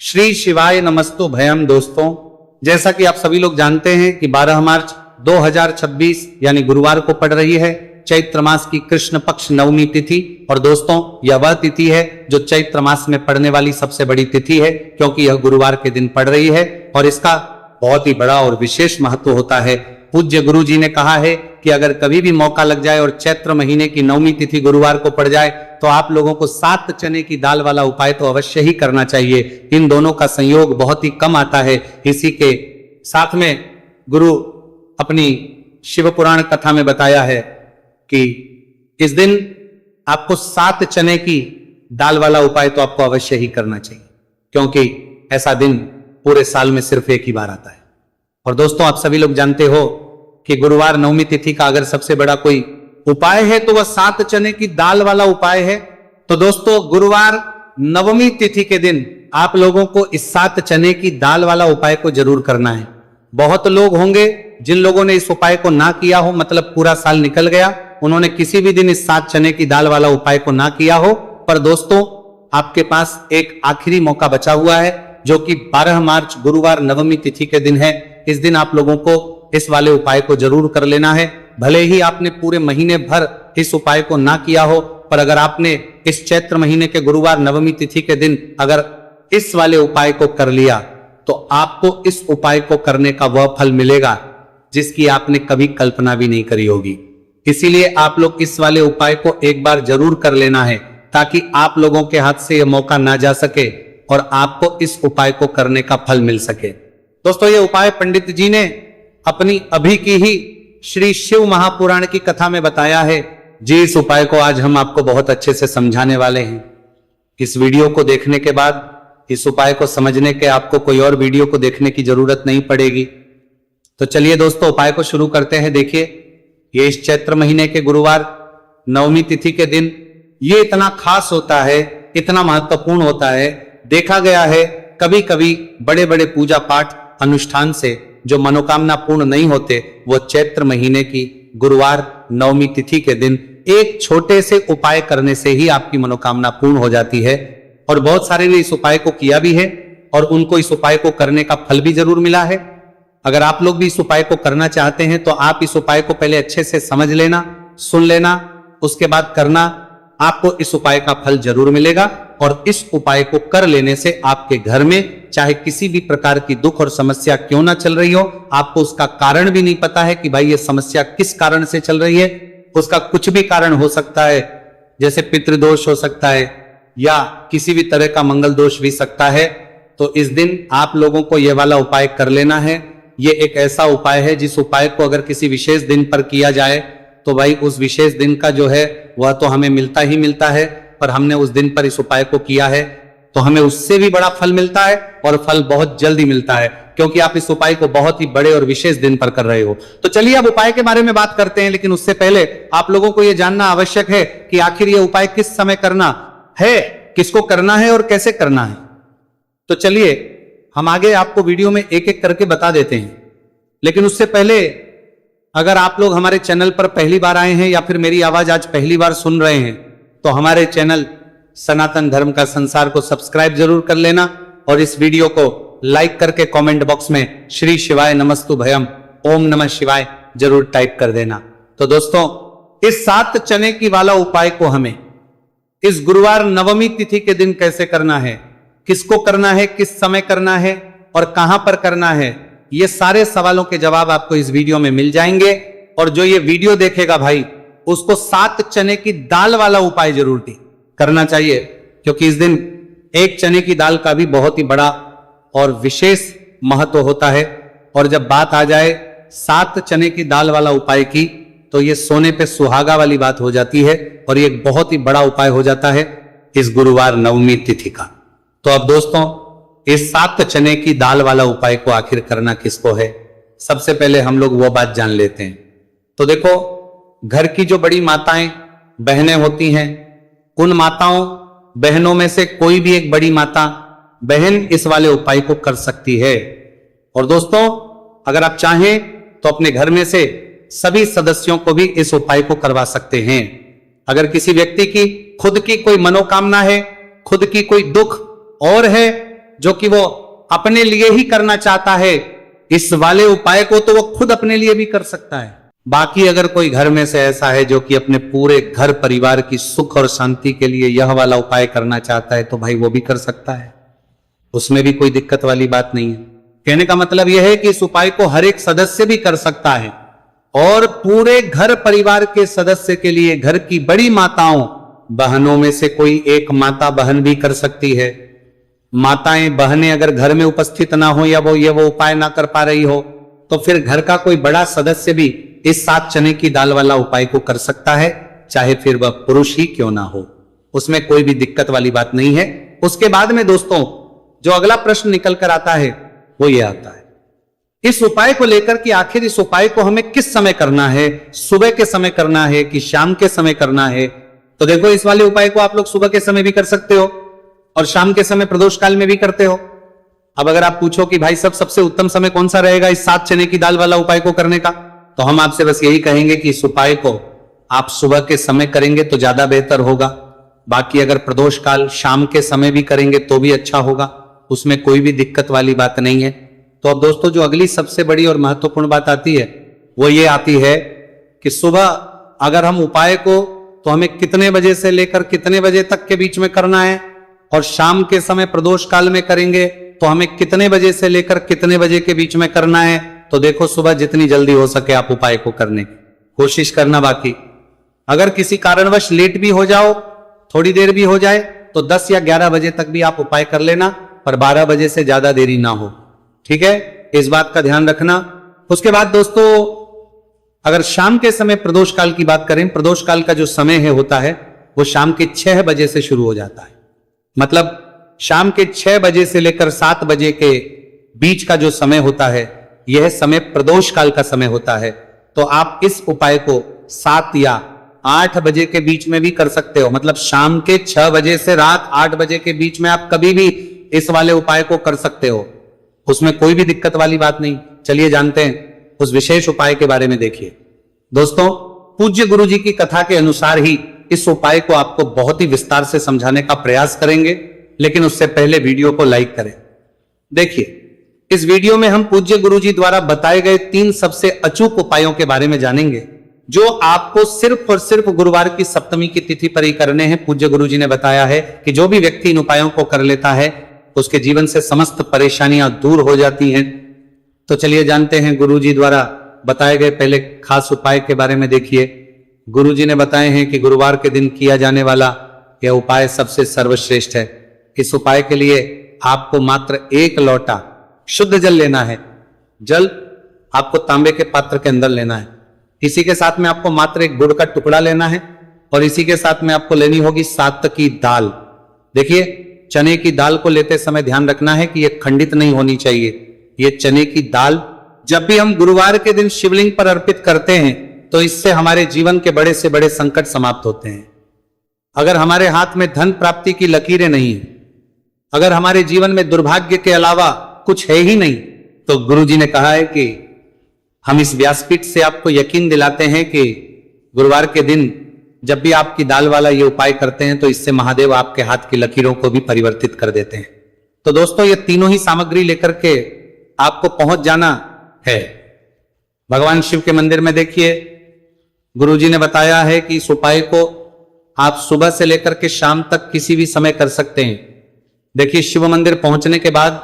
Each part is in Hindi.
श्री शिवाय नमस्तु भयम। दोस्तों, जैसा कि आप सभी लोग जानते हैं कि 12 मार्च 2026 यानी गुरुवार को पड़ रही है चैत्र मास की कृष्ण पक्ष नवमी तिथि। और दोस्तों, यह वह तिथि है जो चैत्र मास में पड़ने वाली सबसे बड़ी तिथि है, क्योंकि यह गुरुवार के दिन पड़ रही है और इसका बहुत ही बड़ा और विशेष महत्व होता है। पूज्य गुरु जी ने कहा है कि अगर कभी भी मौका लग जाए और चैत्र महीने की नवमी तिथि गुरुवार को पड़ जाए तो आप लोगों को 7 चने की दाल वाला उपाय तो अवश्य ही करना चाहिए। इन दोनों का संयोग बहुत ही कम आता है। इसी के साथ में गुरु अपनी शिव पुराण कथा में बताया है कि इस दिन आपको 7 चने की दाल वाला उपाय तो आपको अवश्य ही करना चाहिए, क्योंकि ऐसा दिन पूरे साल में सिर्फ एक ही बार आता है। और दोस्तों, आप सभी लोग जानते हो कि गुरुवार नवमी तिथि का अगर सबसे बड़ा कोई उपाय है तो वह 7 चने की दाल वाला उपाय है। तो दोस्तों, गुरुवार नवमी तिथि के दिन आप लोगों को इस 7 चने की दाल वाला उपाय को जरूर करना है। बहुत लोग होंगे जिन लोगों ने इस उपाय को ना किया हो, मतलब पूरा साल निकल गया, उन्होंने किसी भी दिन इस 7 चने की दाल वाला उपाय को ना किया हो। पर दोस्तों, आपके पास एक आखिरी मौका बचा हुआ है, जो कि 12 मार्च गुरुवार नवमी तिथि के दिन है। इस दिन आप लोगों को इस वाले उपाय को जरूर कर लेना है। भले ही आपने पूरे महीने भर इस उपाय को ना किया हो, पर अगर आपने इस चैत्र महीने के गुरुवार नवमी तिथि के दिन अगर इस वाले उपाय को कर लिया तो आपको इस उपाय को करने का वह फल मिलेगा जिसकी आपने कभी कल्पना भी नहीं करी होगी। इसीलिए आप लोग इस वाले उपाय को एक बार जरूर कर लेना है, ताकि आप लोगों के हाथ से यह मौका ना जा सके और आपको इस उपाय को करने का फल मिल सके। दोस्तों, ये उपाय पंडित जी ने अपनी अभी की ही श्री शिव महापुराण की कथा में बताया है। जी, इस उपाय को आज हम आपको बहुत अच्छे से समझाने वाले हैं। इस वीडियो को देखने के बाद इस उपाय को समझने के आपको कोई और वीडियो को देखने की जरूरत नहीं पड़ेगी। तो चलिए दोस्तों, उपाय को शुरू करते हैं। देखिए, ये इस चैत्र महीने के गुरुवार नवमी तिथि के दिन ये इतना खास होता है, इतना महत्वपूर्ण होता है। देखा गया है कभी कभी बड़े बड़े पूजा पाठ अनुष्ठान से जो मनोकामना पूर्ण नहीं होते, वो चैत्र महीने की गुरुवार नवमी तिथि के दिन एक छोटे से उपाय करने से ही आपकी मनोकामना पूर्ण हो जाती है। और बहुत सारे ने इस उपाय को किया भी है और उनको इस उपाय को करने का फल भी जरूर मिला है। अगर आप लोग भी इस उपाय को करना चाहते हैं तो आप इस उपाय को पहले अच्छे से समझ लेना, सुन लेना, उसके बाद करना। आपको इस उपाय का फल जरूर मिलेगा और इस उपाय को कर लेने से आपके घर में चाहे किसी भी प्रकार की दुख और समस्या क्यों ना चल रही हो, आपको उसका कारण भी नहीं पता है कि भाई ये समस्या किस कारण से चल रही है। उसका कुछ भी कारण हो सकता है, जैसे पितृदोष हो सकता है या किसी भी तरह का मंगल दोष भी सकता है। तो इस दिन आप लोगों को यह वाला उपाय कर लेना है। ये एक ऐसा उपाय है जिस उपाय को अगर किसी विशेष दिन पर किया जाए तो भाई उस विशेष दिन का जो है वह तो हमें मिलता ही मिलता है, पर हमने उस दिन पर इस उपाय को किया है तो हमें उससे भी बड़ा फल मिलता है और फल बहुत जल्दी मिलता है, क्योंकि आप इस उपाय को बहुत ही बड़े और विशेष दिन पर कर रहे हो। तो चलिए अब उपाय के बारे में बात करते हैं, लेकिन उससे पहले आप लोगों को यह जानना आवश्यक है कि आखिर यह उपाय किस समय करना है, किसको करना है और कैसे करना है। तो चलिए हम आगे आपको वीडियो में एक एक करके बता देते हैं। लेकिन उससे पहले अगर आप लोग हमारे चैनल पर पहली बार आए हैं या फिर मेरी आवाज आज पहली बार सुन रहे हैं तो हमारे चैनल सनातन धर्म का संसार को सब्सक्राइब जरूर कर लेना और इस वीडियो को लाइक करके कमेंट बॉक्स में श्री शिवाय नमस्तु भयम ओम नमः शिवाय जरूर टाइप कर देना। तो दोस्तों, इस 7 चने की वाला उपाय को हमें इस गुरुवार नवमी तिथि के दिन कैसे करना है, किसको करना है, किस समय करना है और कहां पर करना है, ये सारे सवालों के जवाब आपको इस वीडियो में मिल जाएंगे। और जो ये वीडियो देखेगा भाई, उसको 7 चने की दाल वाला उपाय जरूर करना चाहिए, क्योंकि इस दिन एक चने की दाल का भी बहुत ही बड़ा और विशेष महत्व होता है। और जब बात आ जाए 7 चने की दाल वाला उपाय की, तो ये सोने पे सुहागा वाली बात हो जाती है और ये एक बहुत ही बड़ा उपाय हो जाता है इस गुरुवार नवमी तिथि का। तो अब दोस्तों, इस 7 चने की दाल वाला उपाय को आखिर करना किसको है, सबसे पहले हम लोग वो बात जान लेते हैं। तो देखो, घर की जो बड़ी माताएं बहनें होती हैं, उन माताओं बहनों में से कोई भी एक बड़ी माता बहन इस वाले उपाय को कर सकती है। और दोस्तों, अगर आप चाहें तो अपने घर में से सभी सदस्यों को भी इस उपाय को करवा सकते हैं। अगर किसी व्यक्ति की खुद की कोई मनोकामना है, खुद की कोई दुख और है जो कि वो अपने लिए ही करना चाहता है, इस वाले उपाय को तो वो खुद अपने लिए भी कर सकता है। बाकी अगर कोई घर में से ऐसा है जो कि अपने पूरे घर परिवार की सुख और शांति के लिए यह वाला उपाय करना चाहता है, तो भाई वो भी कर सकता है, उसमें भी कोई दिक्कत वाली बात नहीं है। कहने का मतलब यह है कि इस उपाय को हर एक सदस्य भी कर सकता है और पूरे घर परिवार के सदस्य के लिए घर की बड़ी माताओं बहनों में से कोई एक माता बहन भी कर सकती है। माताएं बहनें अगर घर में उपस्थित ना हो या वो उपाय ना कर पा रही हो, तो फिर घर का कोई बड़ा सदस्य भी इस 7 चने की दाल वाला उपाय को कर सकता है, चाहे फिर वह पुरुष ही क्यों ना हो, उसमें कोई भी दिक्कत वाली बात नहीं है। उसके बाद में दोस्तों जो अगला प्रश्न निकल कर आता है वो ये आता है इस उपाय को लेकर कि आखिर इस उपाय को हमें किस समय करना है, सुबह के समय करना है कि शाम के समय करना है। तो देखो, इस वाले उपाय को आप लोग सुबह के समय भी कर सकते हो और शाम के समय प्रदोष काल में भी करते हो। अब अगर आप पूछो कि भाई सबसे उत्तम समय कौन सा रहेगा इस 7 चने की दाल वाला उपाय को करने का, तो हम आपसे बस यही कहेंगे कि इस उपाय को आप सुबह के समय करेंगे तो ज्यादा बेहतर होगा। बाकी अगर प्रदोष काल शाम के समय भी करेंगे तो भी अच्छा होगा, उसमें कोई भी दिक्कत वाली बात नहीं है। तो अब दोस्तों जो अगली सबसे बड़ी और महत्वपूर्ण बात आती है वो ये आती है कि सुबह अगर हम उपाय को तो हमें कितने बजे से लेकर कितने बजे तक के बीच में करना है, और शाम के समय प्रदोष काल में करेंगे तो हमें कितने बजे से लेकर कितने बजे के बीच में करना है। तो देखो, सुबह जितनी जल्दी हो सके आप उपाय को करने की कोशिश करना। बाकी अगर किसी कारणवश लेट भी हो जाओ, थोड़ी देर भी हो जाए, तो 10 या 11 बजे तक भी आप उपाय कर लेना, पर 12 बजे से ज्यादा देरी ना हो, ठीक है, इस बात का ध्यान रखना। उसके बाद दोस्तों अगर शाम के समय प्रदोष काल की बात करें, प्रदोष काल का जो समय है होता है वो शाम के 6 बजे से शुरू हो जाता है। मतलब शाम के 6 बजे से लेकर 7 बजे के बीच का जो समय होता है यह समय प्रदोष काल का समय होता है। तो आप इस उपाय को 7 या 8 बजे के बीच में भी कर सकते हो। मतलब शाम के 6 बजे से रात 8 बजे के बीच में आप कभी भी इस वाले उपाय को कर सकते हो, उसमें कोई भी दिक्कत वाली बात नहीं। चलिए जानते हैं उस विशेष उपाय के बारे में। देखिए दोस्तों, पूज्य गुरु जी की कथा के अनुसार ही इस उपाय को आपको बहुत ही विस्तार से समझाने का प्रयास करेंगे, लेकिन उससे पहले वीडियो को लाइक करें। देखिए, इस वीडियो में हम पूज्य गुरु जी द्वारा बताए गए 3 सबसे अचूक उपायों के बारे में जानेंगे, जो आपको सिर्फ और सिर्फ गुरुवार की सप्तमी की तिथि पर ही करने हैं। पूज्य गुरु जी ने बताया है कि जो भी व्यक्ति इन उपायों को कर लेता है उसके जीवन से समस्त परेशानियां दूर हो जाती हैं। तो चलिए जानते हैं गुरु जी द्वारा बताए गए पहले खास उपाय के बारे में। देखिए, गुरु जी ने बताए हैं कि गुरुवार के दिन किया जाने वाला यह उपाय सबसे सर्वश्रेष्ठ है। इस उपाय के लिए आपको मात्र 1 लोटा शुद्ध जल लेना है। जल आपको तांबे के पात्र के अंदर लेना है। इसी के साथ में आपको मात्र 1 गुड़ का टुकड़ा लेना है और इसी के साथ में आपको लेनी होगी सात की दाल। देखिए, चने की दाल को लेते समय ध्यान रखना है कि यह खंडित नहीं होनी चाहिए। यह चने की दाल जब भी हम गुरुवार के दिन शिवलिंग पर अर्पित करते हैं तो इससे हमारे जीवन के बड़े से बड़े संकट समाप्त होते हैं। अगर हमारे हाथ में धन प्राप्ति की लकीरें नहीं, अगर हमारे जीवन में दुर्भाग्य के अलावा कुछ है ही नहीं, तो गुरुजी ने कहा है कि हम इस व्यासपीठ से आपको यकीन दिलाते हैं कि गुरुवार के दिन जब भी आपकी दाल वाला ये उपाय करते हैं तो इससे महादेव आपके हाथ की लकीरों को भी परिवर्तित कर देते हैं। तो दोस्तों, ये तीनों ही सामग्री लेकर के आपको पहुंच जाना है भगवान शिव के मंदिर में। देखिए, गुरुजी ने बताया है कि इस उपाय को आप सुबह से लेकर के शाम तक किसी भी समय कर सकते हैं। देखिए, शिव मंदिर पहुंचने के बाद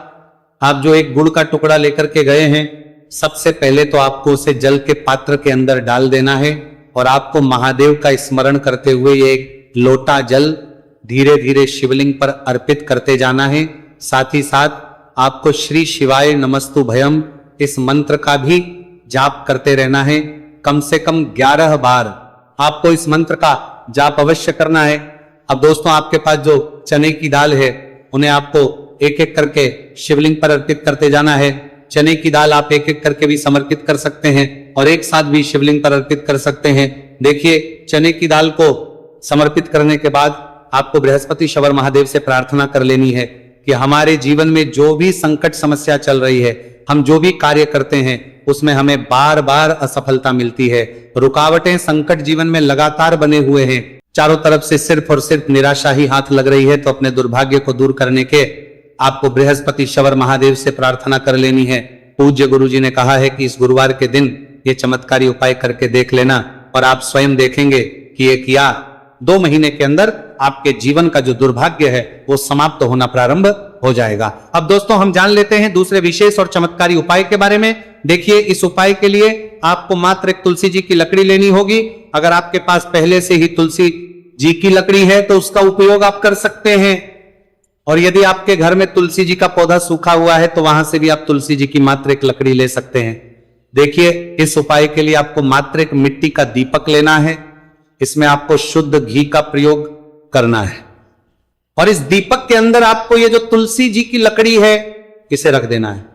आप जो 1 गुड़ का टुकड़ा लेकर के गए हैं, सबसे पहले तो आपको उसे जल के पात्र के अंदर डाल देना है और आपको महादेव का स्मरण करते हुए ये 1 लोटा जल धीरे धीरे शिवलिंग पर अर्पित करते जाना है। साथ ही साथ आपको श्री शिवाय नमस्तु भयम इस मंत्र का भी जाप करते रहना है। कम से कम 11 बार आपको इस मंत्र का जाप अवश्य करना है। अब दोस्तों, आपके पास जो चने की दाल है उन्हें आपको एक एक करके शिवलिंग पर अर्पित करते जाना है। चने की दाल आप एक एक करके भी समर्पित कर सकते हैं और एक साथ भी शिवलिंग पर अर्पित कर सकते हैं। देखिए, चने की दाल को समर्पित करने के बाद आपको बृहस्पति शवर महादेव से प्रार्थना कर लेनी है कि हमारे जीवन में जो भी संकट समस्या चल रही है, हम जो भी कार्य करते हैं उसमें हमें बार बार असफलता मिलती है, रुकावटें संकट जीवन में लगातार बने हुए हैं, चारों तरफ से सिर्फ और सिर्फ निराशा ही हाथ लग रही है। तो अपने दुर्भाग्य को दूर करने के आपको बृहस्पति शवर महादेव से प्रार्थना कर लेनी है। पूज्य गुरुजी ने कहा है कि इस गुरुवार के दिन ये चमत्कारी उपाय करके देख लेना और आप स्वयं देखेंगे कि एक या 2 महीने के अंदर आपके जीवन का जो दुर्भाग्य है वो समाप्त होना प्रारंभ हो जाएगा। अब दोस्तों हम जान लेते हैं दूसरे विशेष और चमत्कारी उपाय के बारे में। देखिए, इस उपाय के लिए आपको मात्र एक तुलसी जी की लकड़ी लेनी होगी। अगर आपके पास पहले से ही तुलसी जी की लकड़ी है तो उसका उपयोग आप कर सकते हैं, और यदि आपके घर में तुलसी जी का पौधा सूखा हुआ है तो वहां से भी आप तुलसी जी की मात्र एक लकड़ी ले सकते हैं। देखिए, इस उपाय के लिए आपको मात्र एक मिट्टी का दीपक लेना है। इसमें आपको शुद्ध घी का प्रयोग करना है और इस दीपक के अंदर आपको ये जो तुलसी जी की लकड़ी है इसे रख देना है।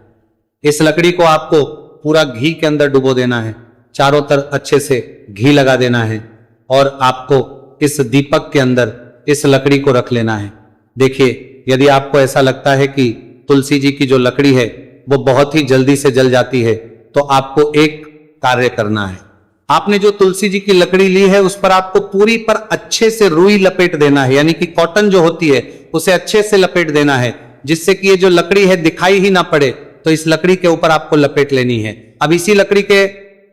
इस लकड़ी को आपको पूरा घी के अंदर डुबो देना है, चारों तरफ अच्छे से घी लगा देना है और आपको इस दीपक के अंदर इस लकड़ी को रख लेना है। देखिए, यदि आपको ऐसा लगता है कि तुलसी जी की जो लकड़ी है वो बहुत ही जल्दी से जल जाती है तो आपको एक कार्य करना है। आपने जो तुलसी जी की लकड़ी ली है उस पर आपको पूरी पर अच्छे से रुई लपेट देना है, यानी कि कॉटन जो होती है उसे अच्छे से लपेट देना है, जिससे कि ये जो लकड़ी है दिखाई ही ना पड़े। तो इस लकड़ी के ऊपर आपको लपेट लेनी है। अब इसी लकड़ी के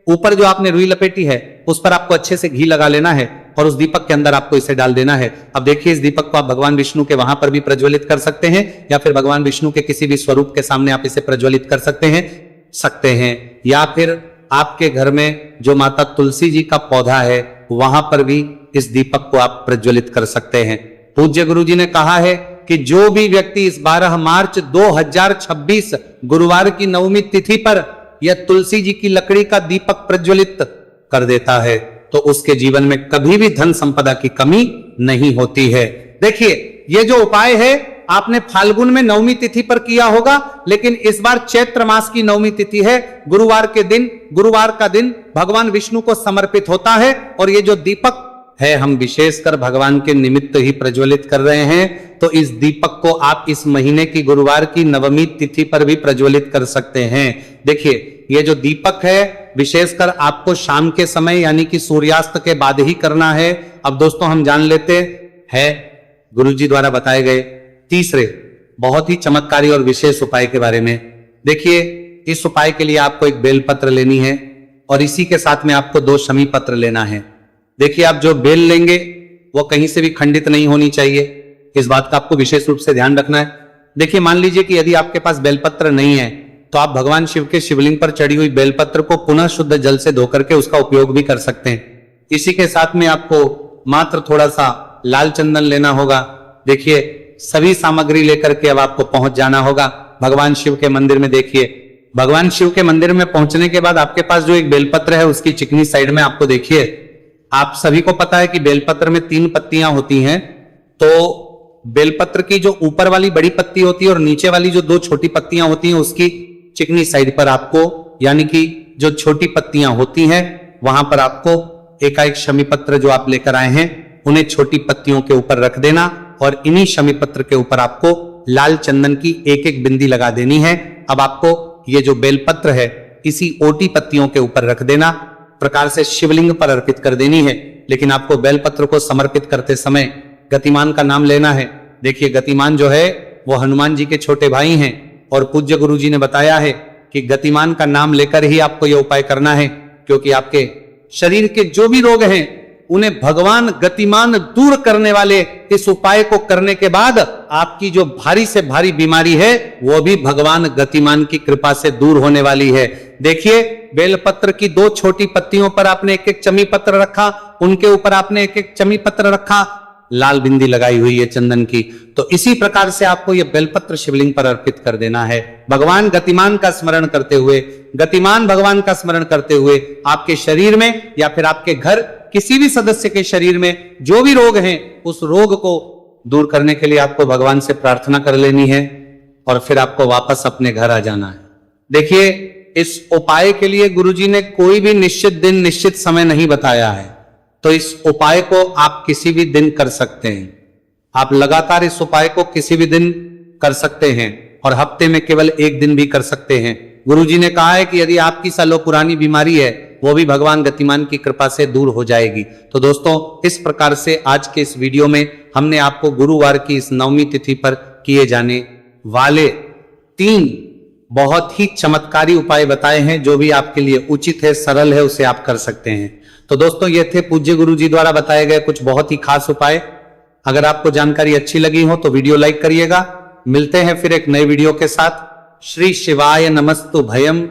ऊपर जो आपने रुई लपेटी है उस पर आपको अच्छे से घी लगा लेना है और उस दीपक के अंदर आपको इसे डाल देना है। अब देखिए, इस दीपक को आप भगवान विष्णु के वहां पर भी प्रज्वलित कर सकते हैं या फिर भगवान विष्णु के किसी भी स्वरूप के सामने आप इसे प्रज्वलित कर सकते हैं या फिर आपके घर में जो माता तुलसी जी का पौधा है वहां पर भी इस दीपक को आप प्रज्वलित कर सकते हैं। पूज्य गुरु जी ने कहा है कि जो भी व्यक्ति इस 12 मार्च 2026 गुरुवार की नवमी तिथि पर यह तुलसी जी की लकड़ी का दीपक प्रज्वलित कर देता है तो उसके जीवन में कभी भी धन संपदा की कमी नहीं होती है। देखिए, ये जो उपाय है आपने फाल्गुन में नवमी तिथि पर किया होगा, लेकिन इस बार चैत्र मास की नवमी तिथि है। गुरुवार के दिन, गुरुवार का दिन भगवान विष्णु को समर्पित होता है और ये जो दीपक है हम विशेषकर भगवान के निमित्त ही प्रज्वलित कर रहे हैं। तो इस दीपक को आप इस महीने की गुरुवार की नवमी तिथि पर भी प्रज्वलित कर सकते हैं। देखिए, ये जो दीपक है विशेषकर आपको शाम के समय यानी कि सूर्यास्त के बाद ही करना है। अब दोस्तों हम जान लेते हैं गुरुजी द्वारा बताए गए तीसरे बहुत ही चमत्कारी और विशेष उपाय के बारे में। देखिए, इस उपाय के लिए आपको एक बेलपत्र लेनी है और इसी के साथ में आपको 2 शमी पत्र लेना है। देखिए, आप जो बेल लेंगे वो कहीं से भी खंडित नहीं होनी चाहिए, इस बात का आपको विशेष रूप से ध्यान रखना है। देखिए, मान लीजिए कि यदि आपके पास बेलपत्र नहीं है तो आप भगवान शिव के शिवलिंग पर चढ़ी हुई बेलपत्र को पुनः शुद्ध जल से धोकर के उसका उपयोग भी कर सकते हैं। इसी के साथ में आपको मात्र थोड़ा सा लाल चंदन लेना होगा। देखिए, सभी सामग्री लेकर के अब आपको पहुंच जाना होगा भगवान शिव के मंदिर में। देखिए, भगवान शिव के मंदिर में पहुंचने के बाद आपके पास जो एक बेलपत्र है उसकी चिकनी साइड में आपको देखिए, आप सभी को पता है कि बेलपत्र में 3 पत्तियां होती हैं। तो बेलपत्र की जो ऊपर वाली बड़ी पत्ती होती है और नीचे वाली जो 2 छोटी पत्तियां होती हैं उसकी चिकनी साइड पर आपको, यानी कि जो छोटी पत्तियां होती हैं वहां पर आपको एकाएक शमी पत्र जो आप लेकर आए हैं उन्हें छोटी पत्तियों के ऊपर रख देना और इन्हीं शमी पत्र के ऊपर आपको लाल चंदन की एक बिंदी लगा देनी है। अब आपको ये जो बेलपत्र है इसी ओटी पत्तियों के ऊपर रख देना, प्रकार से शिवलिंग पर अर्पित कर देनी है। लेकिन आपको बेलपत्र को समर्पित करते समय गतिमान का नाम लेना है। देखिए, गतिमान जो है वो हनुमान जी के छोटे भाई हैं और पूज्य गुरु जी ने बताया है कि गतिमान का नाम लेकर ही आपको यह उपाय करना है, क्योंकि आपके शरीर के जो भी रोग हैं उन्हें भगवान गतिमान दूर करने वाले इस उपाय को करने के बाद आपकी जो भारी से भारी बीमारी है वो भी भगवान गतिमान की कृपा से दूर होने वाली है। देखिए, बेलपत्र की 2 छोटी पत्तियों पर आपने एक चमी पत्र रखा, उनके ऊपर आपने एक चमी पत्र रखा, लाल बिंदी लगाई हुई है चंदन की। तो इसी प्रकार से आपको यह बेलपत्र शिवलिंग पर अर्पित कर देना है। भगवान गतिमान का स्मरण करते हुए, गतिमान भगवान का स्मरण करते हुए आपके शरीर में या फिर आपके घर किसी भी सदस्य के शरीर में जो भी रोग हैं उस रोग को दूर करने के लिए आपको भगवान से प्रार्थना कर लेनी है और फिर आपको वापस अपने घर आ जाना है। देखिए, इस उपाय के लिए गुरुजी ने कोई भी निश्चित दिन निश्चित समय नहीं बताया है, तो इस उपाय को आप किसी भी दिन कर सकते हैं। आप लगातार इस उपाय को किसी भी दिन कर सकते हैं और हफ्ते में केवल 1 दिन भी कर सकते हैं। गुरुजी ने कहा है कि यदि आपकी सालों पुरानी बीमारी है वो भी भगवान गतिमान की कृपा से दूर हो जाएगी। तो दोस्तों, इस प्रकार से आज के इस वीडियो में हमने आपको गुरुवार की इस नवमी तिथि पर किए जाने वाले 3 बहुत ही चमत्कारी उपाय बताए हैं, जो भी आपके लिए उचित है, सरल है, उसे आप कर सकते हैं। तो दोस्तों, ये थे पूज्य गुरु जी द्वारा बताए गए कुछ बहुत ही खास उपाय। अगर आपको जानकारी अच्छी लगी हो तो वीडियो लाइक करिएगा। मिलते हैं फिर एक नए वीडियो के साथ। श्री शिवाय नमस्तु भयम।